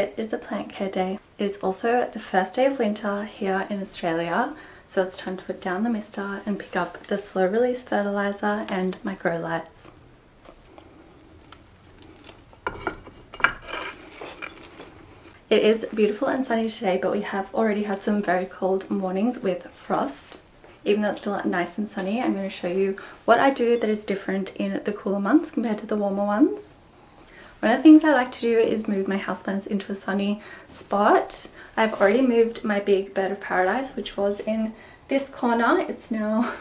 It is a plant care day. It is also the first day of winter here in Australia, so it's time to put down the mister and pick up the slow release fertilizer and my grow lights. It is beautiful and sunny today, but we have already had some very cold mornings with frost. Even though it's still nice and sunny, I'm going to show you what I do that is different in the cooler months compared to the warmer ones. One of the things I like to do is move my houseplants into a sunny spot. I've already moved my big bird of paradise, which was in this corner. It's now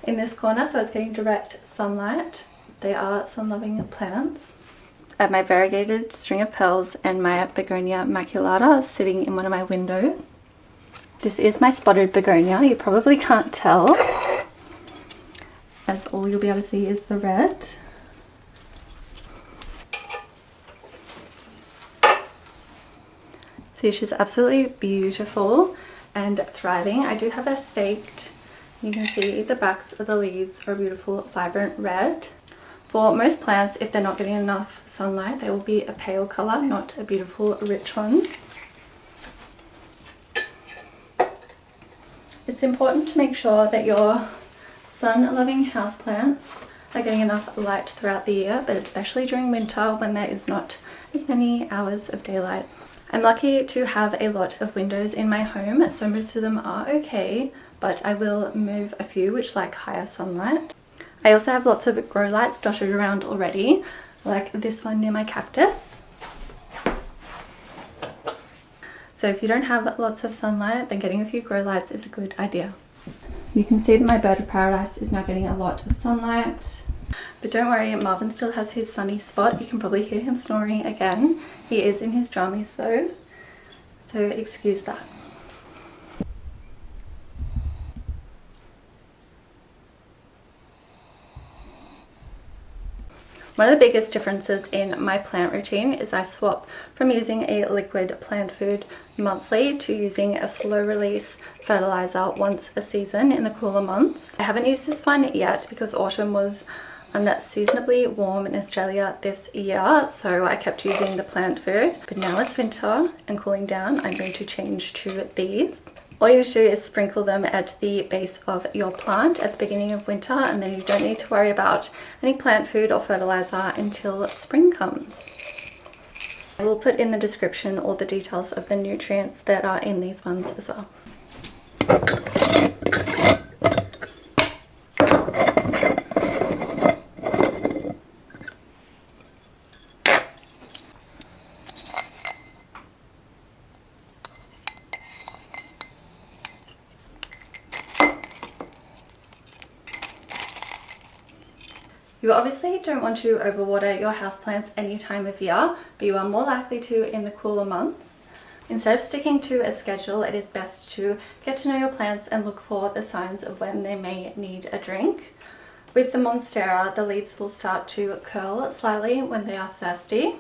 in this corner, so it's getting direct sunlight. They are sun-loving plants. I have my variegated string of pearls and my begonia maculata sitting in one of my windows. This is my spotted begonia. You probably can't tell, as all you'll be able to see is the red. See, she's absolutely beautiful and thriving. I do have her staked. You can see the backs of the leaves are a beautiful vibrant red. For most plants, if they're not getting enough sunlight, they will be a pale colour, not a beautiful rich one. It's important to make sure that your sun-loving houseplants are getting enough light throughout the year, but especially during winter when there is not as many hours of daylight. I'm lucky to have a lot of windows in my home, so most of them are okay, but I will move a few which like higher sunlight. I also have lots of grow lights dotted around already, like this one near my cactus. So if you don't have lots of sunlight, then getting a few grow lights is a good idea. You can see that my bird of paradise is now getting a lot of sunlight. But don't worry, Marvin still has his sunny spot. You can probably hear him snoring again. He is in his jammies though, so excuse that. One of the biggest differences in my plant routine is I swap from using a liquid plant food monthly to using a slow release fertilizer once a season in the cooler months. I haven't used this one yet because autumn was unseasonably warm in Australia this year, so I kept using the plant food. But now it's winter and cooling down, I'm going to change to these. All you need to do is sprinkle them at the base of your plant at the beginning of winter, and then you don't need to worry about any plant food or fertilizer until spring comes. I will put in the description all the details of the nutrients that are in these ones as well. You obviously don't want to overwater your houseplants any time of year, but you are more likely to in the cooler months. Instead of sticking to a schedule, it is best to get to know your plants and look for the signs of when they may need a drink. With the Monstera, the leaves will start to curl slightly when they are thirsty.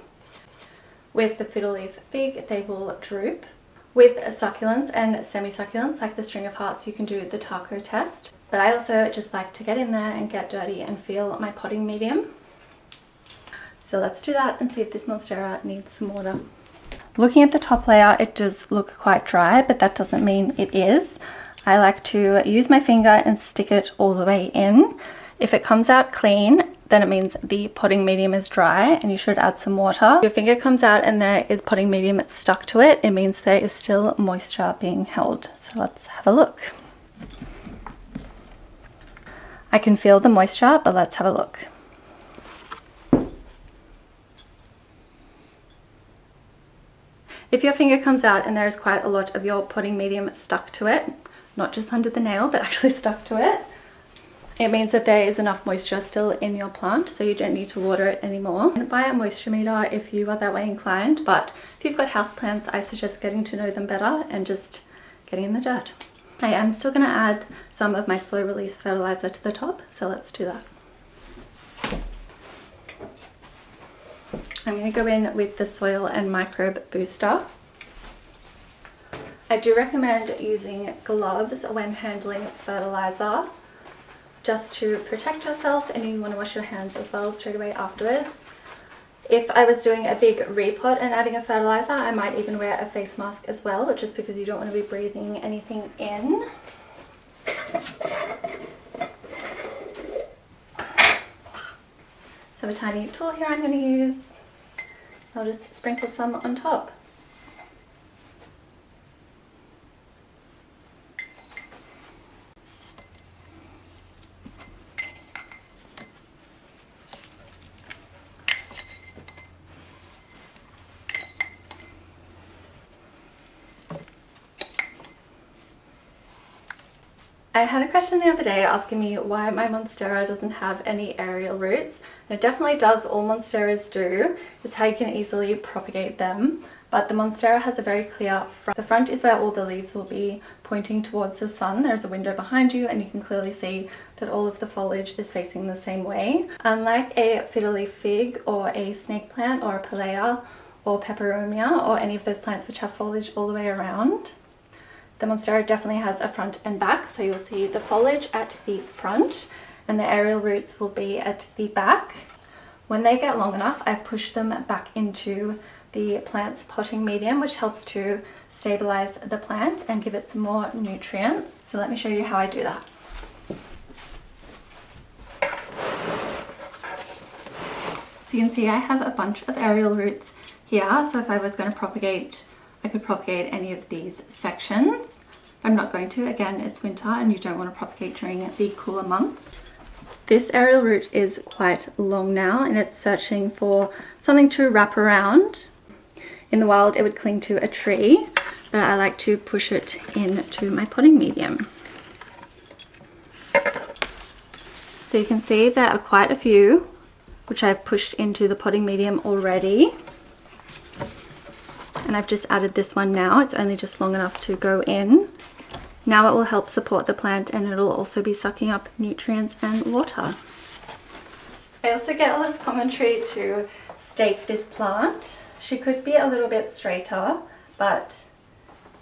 With the fiddle leaf fig, they will droop. With succulents and semi-succulents like the string of hearts, you can do the taco test. But I also just like to get in there and get dirty and feel my potting medium. So let's do that and see if this Monstera needs some water. Looking at the top layer, it does look quite dry, but that doesn't mean it is. I like to use my finger and stick it all the way in. If it comes out clean, then it means the potting medium is dry and you should add some water. If your finger comes out and there is potting medium stuck to it, it means there is still moisture being held. So let's have a look. I can feel the moisture, but let's have a look. If your finger comes out and there is quite a lot of your potting medium stuck to it, not just under the nail, but actually stuck to it, it means that there is enough moisture still in your plant, so you don't need to water it anymore. Buy a moisture meter if you are that way inclined, but if you've got houseplants, I suggest getting to know them better and just getting in the dirt. I am still going to add some of my slow release fertilizer to the top, so let's do that. I'm going to go in with the soil and microbe booster. I do recommend using gloves when handling fertilizer, just to protect yourself, and you want to wash your hands as well straight away afterwards. If I was doing a big repot and adding a fertilizer, I might even wear a face mask as well, just because you don't want to be breathing anything in. So a tiny tool here I'm going to use. I'll just sprinkle some on top. I had a question the other day asking me why my Monstera doesn't have any aerial roots. And it definitely does, all Monsteras do. It's how you can easily propagate them. But the Monstera has a very clear front. The front is where all the leaves will be pointing towards the sun. There's a window behind you and you can clearly see that all of the foliage is facing the same way. Unlike a fiddle fig or a snake plant or a palea or peperomia or any of those plants which have foliage all the way around, the Monstera definitely has a front and back, so you'll see the foliage at the front and the aerial roots will be at the back. When they get long enough, I push them back into the plant's potting medium, which helps to stabilize the plant and give it some more nutrients. So let me show you how I do that. So you can see I have a bunch of aerial roots here, so if I was going to propagate, I could propagate any of these sections. I'm not going to. Again, it's winter and you don't want to propagate during the cooler months. This aerial root is quite long now and it's searching for something to wrap around. In the wild it would cling to a tree, but I like to push it into my potting medium. So you can see there are quite a few which I've pushed into the potting medium already. And I've just added this one now. It's only just long enough to go in. Now it will help support the plant and it'll also be sucking up nutrients and water. I also get a lot of commentary to stake this plant. She could be a little bit straighter, but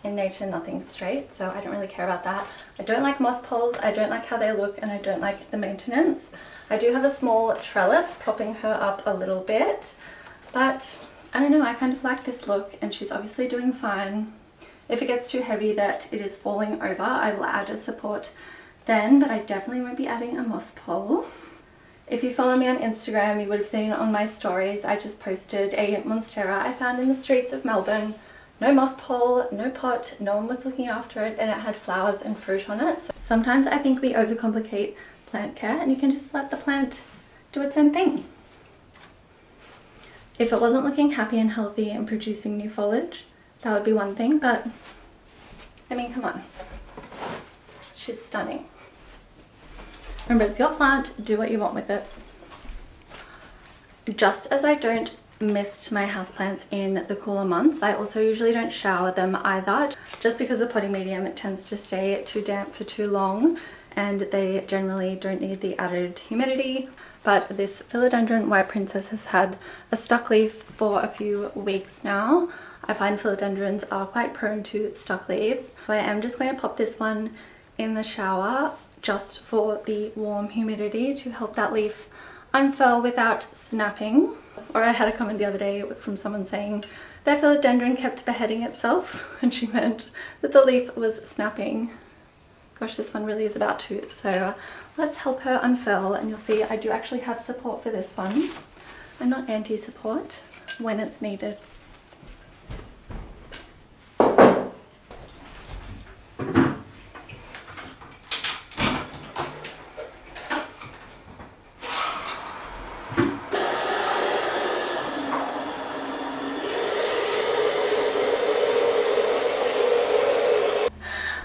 in nature nothing's straight, so I don't really care about that. I don't like moss poles, I don't like how they look, and I don't like the maintenance. I do have a small trellis propping her up a little bit, but I don't know, I kind of like this look and she's obviously doing fine. If it gets too heavy that it is falling over, I will add a support then, but I definitely won't be adding a moss pole. If you follow me on Instagram, you would have seen on my stories, I just posted a Monstera I found in the streets of Melbourne. No moss pole, no pot, no one was looking after it, and it had flowers and fruit on it. So sometimes I think we overcomplicate plant care and you can just let the plant do its own thing. If it wasn't looking happy and healthy and producing new foliage, that would be one thing, but I mean, come on. She's stunning. Remember, it's your plant, do what you want with it. Just as I don't mist my houseplants in the cooler months, I also usually don't shower them either, just because the potting medium tends to stay too damp for too long and they generally don't need the added humidity. But this philodendron white princess has had a stuck leaf for a few weeks now. I find philodendrons are quite prone to stuck leaves. So I am just going to pop this one in the shower just for the warm humidity to help that leaf unfurl without snapping. Or I had a comment the other day from someone saying their philodendron kept beheading itself, and she meant that the leaf was snapping. Gosh, this one really is about to. So let's help her unfurl, and you'll see I do actually have support for this one. I'm not anti-support when it's needed.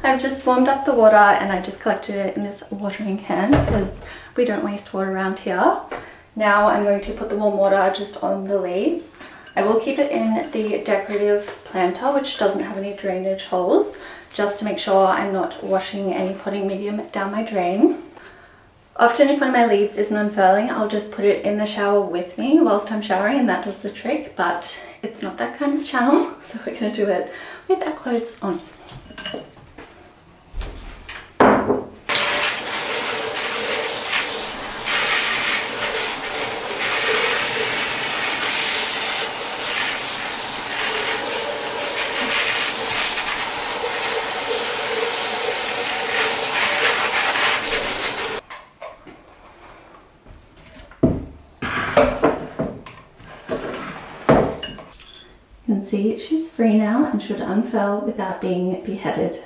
I've just warmed up the water and I just collected it in this watering can because we don't waste water around here. Now I'm going to put the warm water just on the leaves. I will keep it in the decorative planter, which doesn't have any drainage holes, just to make sure I'm not washing any potting medium down my drain. Often if one of my leaves isn't unfurling, I'll just put it in the shower with me whilst I'm showering and that does the trick, but it's not that kind of channel, so we're going to do it with our clothes on. see, she's free now and should unfurl without being beheaded.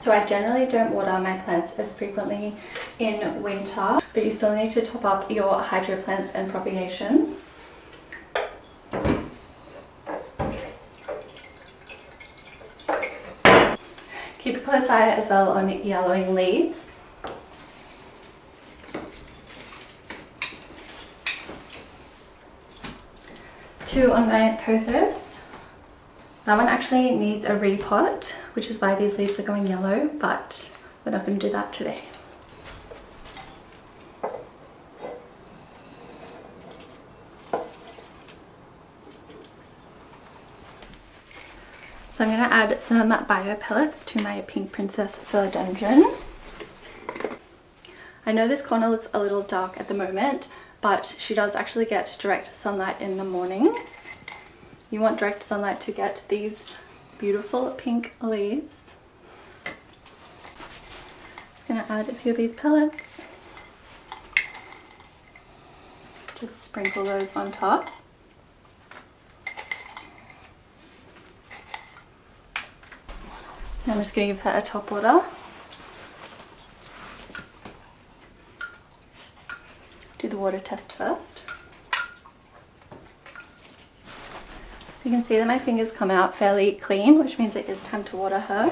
So I generally don't water my plants as frequently in winter, but you still need to top up your hydro plants and propagations. Keep a close eye as well on yellowing leaves. Two on my pothos. That one actually needs a repot, which is why these leaves are going yellow, but we're not going to do that today. So I'm going to add some bio pellets to my Pink Princess philodendron. I know this corner looks a little dark at the moment, but she does actually get direct sunlight in the mornings. You want direct sunlight to get these beautiful pink leaves. Just going to add a few of these pellets. Just sprinkle those on top. Now I'm just going to give her a top water. Do the water test first. So you can see that my fingers come out fairly clean, which means it is time to water her.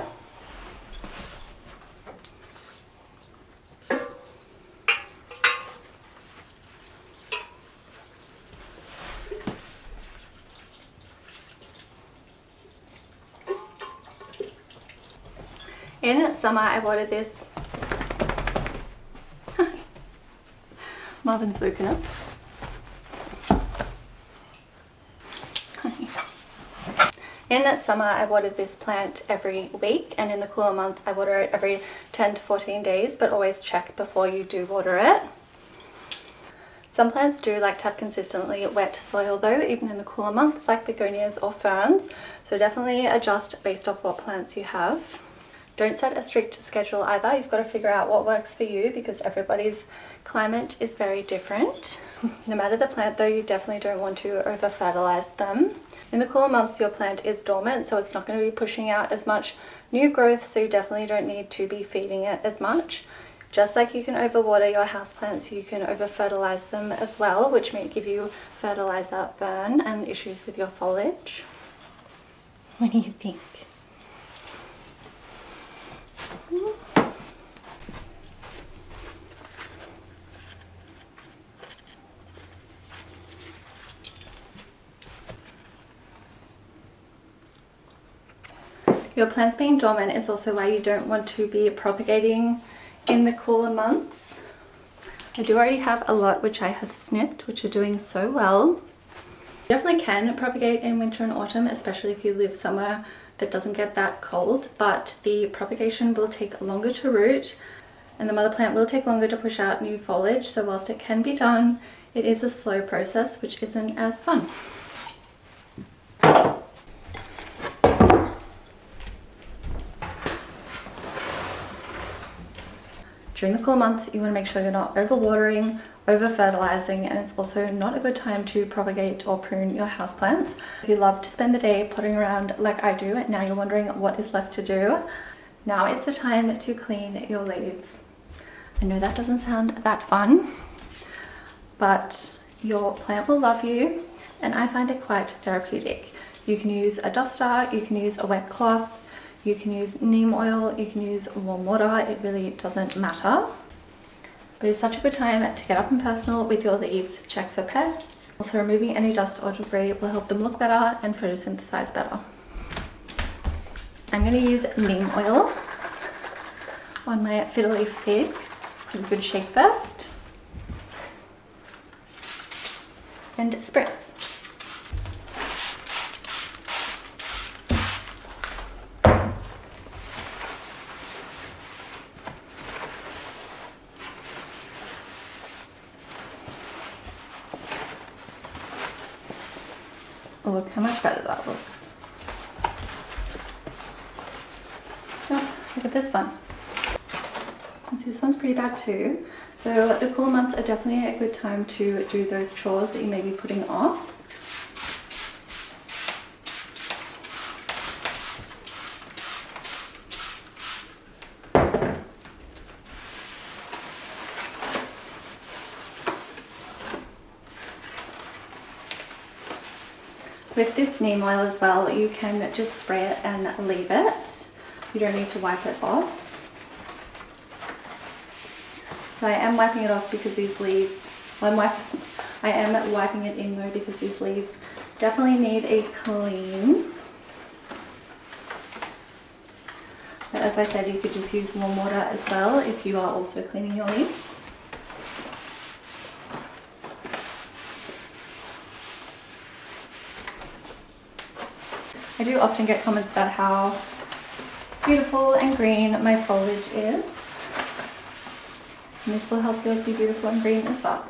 In summer I watered this. Marvin's woken up. In summer I watered this plant every week, and in the cooler months I water it every 10 to 14 days, but always check before you do water it. Some plants do like to have consistently wet soil though, even in the cooler months, like begonias or ferns, so definitely adjust based off what plants you have. Don't set a strict schedule either. You've got to figure out what works for you because everybody's climate is very different. No matter the plant though, you definitely don't want to over fertilize them. In the cooler months your plant is dormant, so it's not going to be pushing out as much new growth, so you definitely don't need to be feeding it as much. Just like you can overwater your houseplants, you can over fertilize them as well, which may give you fertilizer burn and issues with your foliage. What do you think? Your plants being dormant is also why you don't want to be propagating in the cooler months. I do already have a lot which I have snipped, which are doing so well. You definitely can propagate in winter and autumn, especially if you live somewhere that doesn't get that cold, but the propagation will take longer to root and the mother plant will take longer to push out new foliage, so whilst it can be done, it is a slow process which isn't as fun. During the cool months, you want to make sure you're not overwatering, over-fertilizing, and it's also not a good time to propagate or prune your houseplants. If you love to spend the day potting around like I do, and now you're wondering what is left to do, now is the time to clean your leaves. I know that doesn't sound that fun, but your plant will love you, and I find it quite therapeutic. You can use a duster, you can use a wet cloth, you can use neem oil, you can use warm water, it really doesn't matter. But it's such a good time to get up and personal with your leaves, check for pests. Also removing any dust or debris will help them look better and photosynthesize better. I'm going to use neem oil on my fiddle leaf fig. Give it a good shake first. And spritz. Oh, look how much better that looks. Oh, look at this one. See, this one's pretty bad too. So the cooler months are definitely a good time to do those chores that you may be putting off. With this neem oil as well, you can just spray it and leave it. You don't need to wipe it off. So I am wiping it off because these leaves, I am wiping it in though because these leaves definitely need a clean. But as I said, you could just use warm water as well if you are also cleaning your leaves. I do often get comments about how beautiful and green my foliage is. And this will help yours be beautiful and green as well.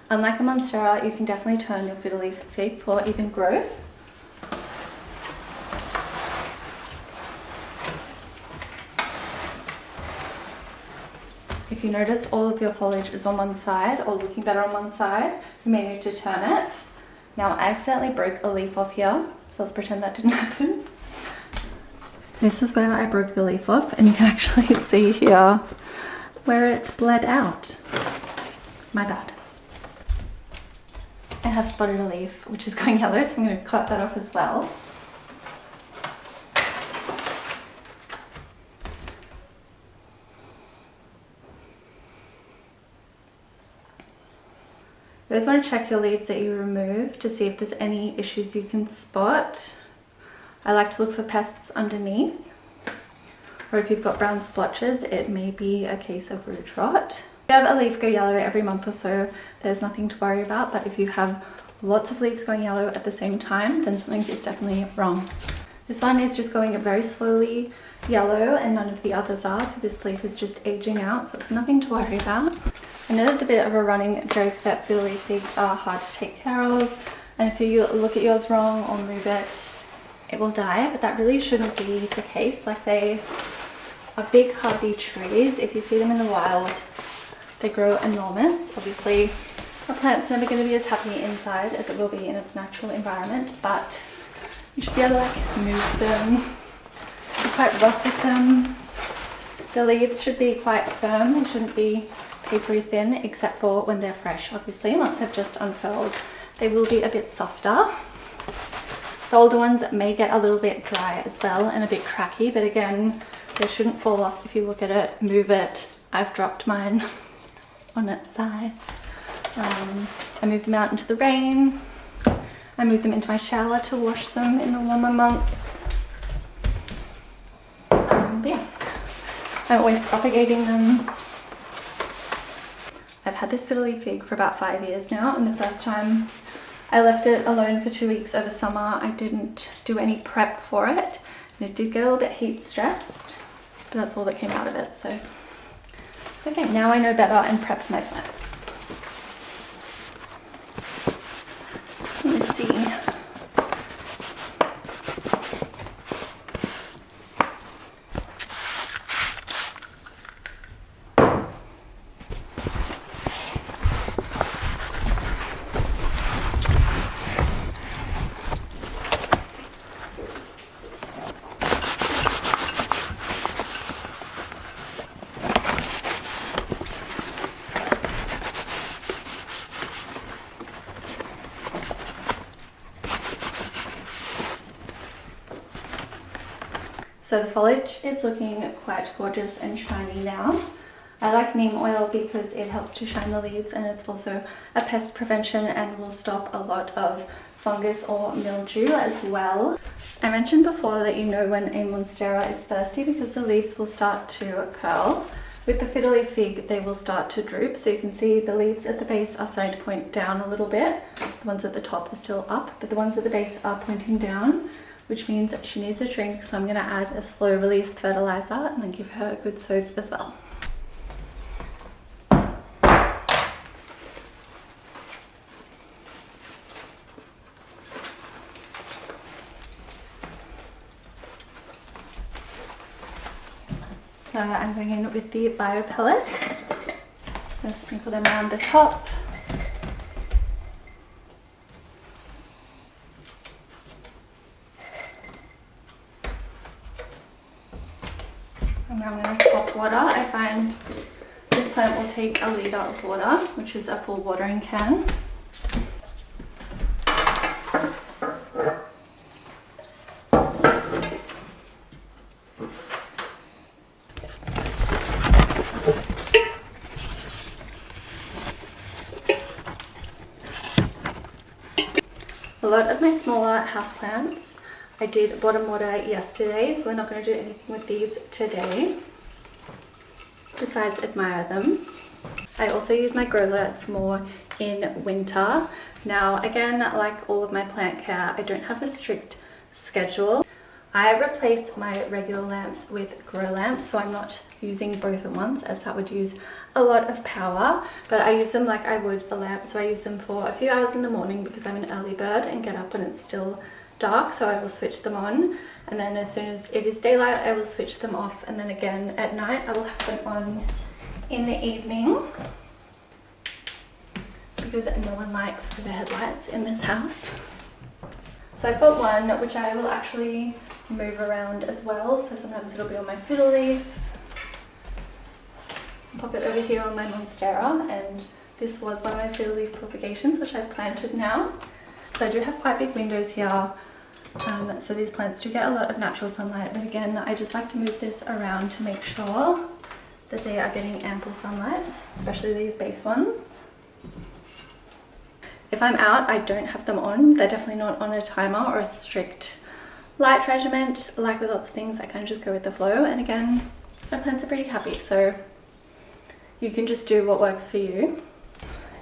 Unlike a Monstera, you can definitely turn your fiddle leaf fig for even growth. If you notice all of your foliage is on one side or looking better on one side, you may need to turn it. Now I accidentally broke a leaf off here, so let's pretend that didn't happen. This is where I broke the leaf off, and you can actually see here where it bled out. My bad. I have spotted a leaf which is going yellow, so I'm going to cut that off as well. You always want to check your leaves that you remove to see if there's any issues you can spot. I like to look for pests underneath, or if you've got brown splotches, it may be a case of root rot. If you have a leaf go yellow every month or so, there's nothing to worry about, but if you have lots of leaves going yellow at the same time, then something is definitely wrong. This one is just going very slowly yellow and none of the others are, so this leaf is just aging out, so it's nothing to worry about. I know there's a bit of a running joke that fiddle leaf figs are hard to take care of, and if you look at yours wrong or move it, it will die, but that really shouldn't be the case. Like, they are big hardy trees. If you see them in the wild, they grow enormous. Obviously a plant's never going to be as happy inside as it will be in its natural environment, but you should be able to like move them, be quite rough with them. The leaves should be quite firm, they shouldn't be papery thin, except for when they're fresh. Obviously once they've just unfurled, they will be a bit softer. The older ones may get a little bit dry as well and a bit cracky, but again, they shouldn't fall off if you look at it, move it. I've dropped mine on its side. I moved them out into the rain. I moved them into my shower to wash them in the warmer months. Yeah, I'm always propagating them. I've had this fiddle leaf fig for about 5 years now, and the first time I left it alone for 2 weeks over summer, I didn't do any prep for it, and it did get a little bit heat stressed, but that's all that came out of it, so it's okay. Now I know better and prepped my plants. Let me see. So the foliage is looking quite gorgeous and shiny now. I like neem oil because it helps to shine the leaves, and it's also a pest prevention and will stop a lot of fungus or mildew as well. I mentioned before that you know when a Monstera is thirsty because the leaves will start to curl. With the Fiddle fig, they will start to droop, so you can see the leaves at the base are starting to point down a little bit. The ones at the top are still up, but the ones at the base are pointing down, which means that she needs a drink, so I'm going to add a slow release fertilizer and then give her a good soak as well. So I'm going in with the bio pellets. I'm going to sprinkle them around the top. And now I'm going to top water. I find this plant will take a litre of water, which is a full watering can. A lot of my smaller houseplants, I did bottom water yesterday, so we're not going to do anything with these today, besides admire them. I also use my grow lights more in winter. Now again, like all of my plant care, I don't have a strict schedule. I replaced my regular lamps with grow lamps, so I'm not using both at once, as that would use a lot of power, but I use them like I would a lamp. So I use them for a few hours in the morning because I'm an early bird and get up when it's still dark, so I will switch them on, and then as soon as it is daylight I will switch them off, and then again at night I will have them on in the evening because no one likes overhead lights in this house. So I've got one which I will actually move around as well, so sometimes it'll be on my fiddle leaf. Pop it over here on my Monstera, and this was one of my fiddle leaf propagations which I've planted now. So I do have quite big windows here, so these plants do get a lot of natural sunlight, but again I just like to move this around to make sure that they are getting ample sunlight, especially these base ones. If I'm out, I don't have them on. They're definitely not on a timer or a strict light regimen. Like with lots of things, I kind of just go with the flow, and again my plants are pretty happy, so you can just do what works for you.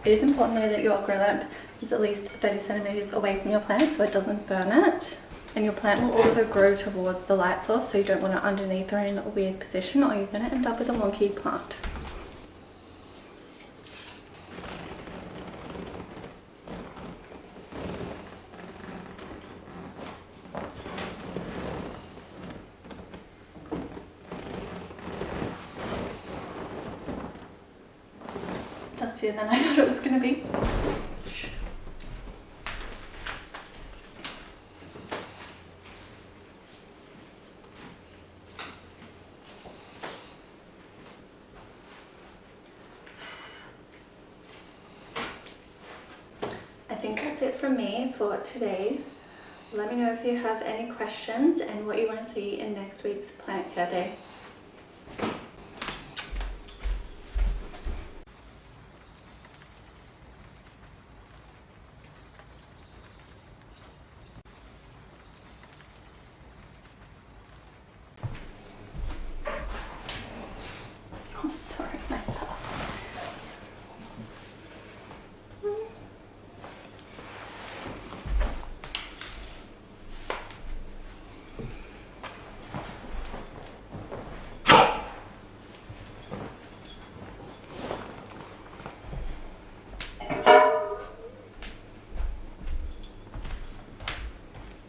It is important though that your grow lamp is at least 30 centimeters away from your plant so it doesn't burn it, and your plant will also grow towards the light source, so you don't want it underneath or in a weird position, or you're going to end up with a wonky plant. Dustier than I thought it was going to be. I think that's it from me for today. Let me know if you have any questions and what you want to see in next week's plant care day.